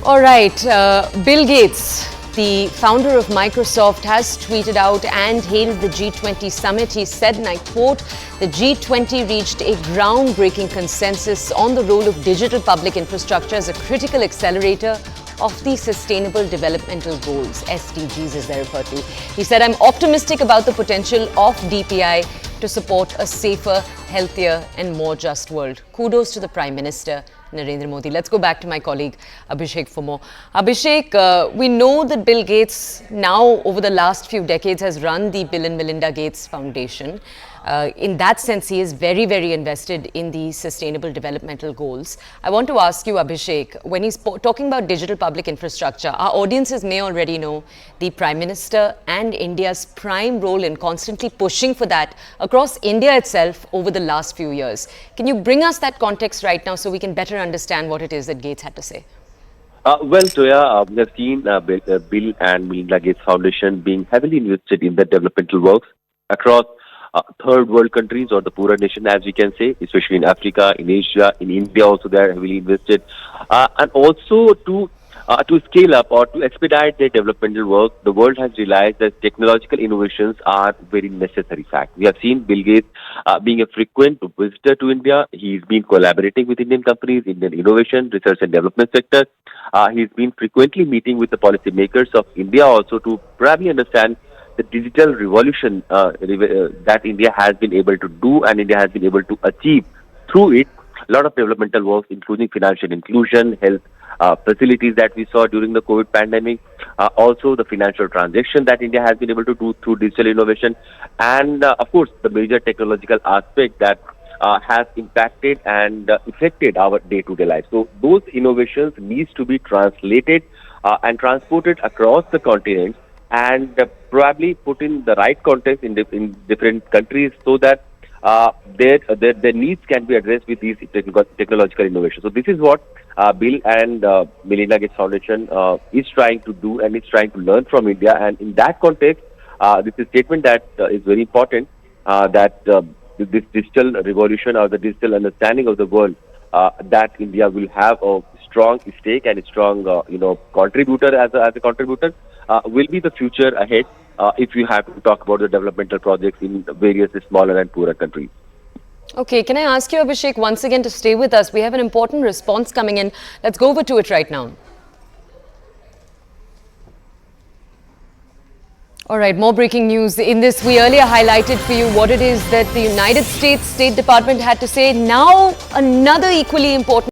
All right, Bill Gates, the founder of Microsoft, has tweeted out and hailed the G20 summit. He said, and I quote, the G20 reached a groundbreaking consensus on the role of digital public infrastructure as a critical accelerator of the Sustainable Developmental Goals, SDGs as they're referred to. He said, I'm optimistic about the potential of DPI to support a safer, healthier and more just world. Kudos to the Prime Minister Narendra Modi. Let's go back to my colleague Abhishek for more. Abhishek, we know that Bill Gates now over the last few decades has run the Bill and Melinda Gates Foundation. In that sense, he is very, very invested in the Sustainable Developmental Goals. I want to ask you, Abhishek, when he's talking about digital public infrastructure, our audiences may already know the Prime Minister and India's prime role in constantly pushing for that across India itself over the last few years. Can you bring us that context right now so we can better understand what it is that Gates had to say? Well, Toya, we have seen Bill and Melinda Gates Foundation being heavily invested in the developmental works across third world countries or the poorer nation, as we can say, especially in Africa, in Asia, in India also they are heavily invested, and also to scale up or to expedite their developmental work. The world has realized that technological innovations are very necessary fact. We have seen Bill Gates being a frequent visitor to India. He's been collaborating with Indian companies, Indian innovation, research and development sector. He's been frequently meeting with the policymakers of India also to probably understand the digital revolution that India has been able to do and India has been able to achieve through it. A lot of developmental works, including financial inclusion, health facilities that we saw during the COVID pandemic, also the financial transaction that India has been able to do through digital innovation, and of course the major technological aspect that has impacted and affected our day-to-day life. So those innovations needs to be translated and transported across the continent and probably put in the right context in different countries so that their needs can be addressed with these technological innovations. So this is what Bill and Melinda Gates Foundation is trying to do and is trying to learn from India. And in that context, this is a statement that is very important, that this digital revolution or the digital understanding of the world, that India will have a strong stake and a strong contributor as a contributor, will be the future ahead if you have to talk about the developmental projects in various smaller and poorer countries. Okay, can I ask you, Abhishek, once again to stay with us? We have an important response coming in. Let's go over to it right now. All right, more breaking news. In this, we earlier highlighted for you what it is that the United States State Department had to say. Now, another equally important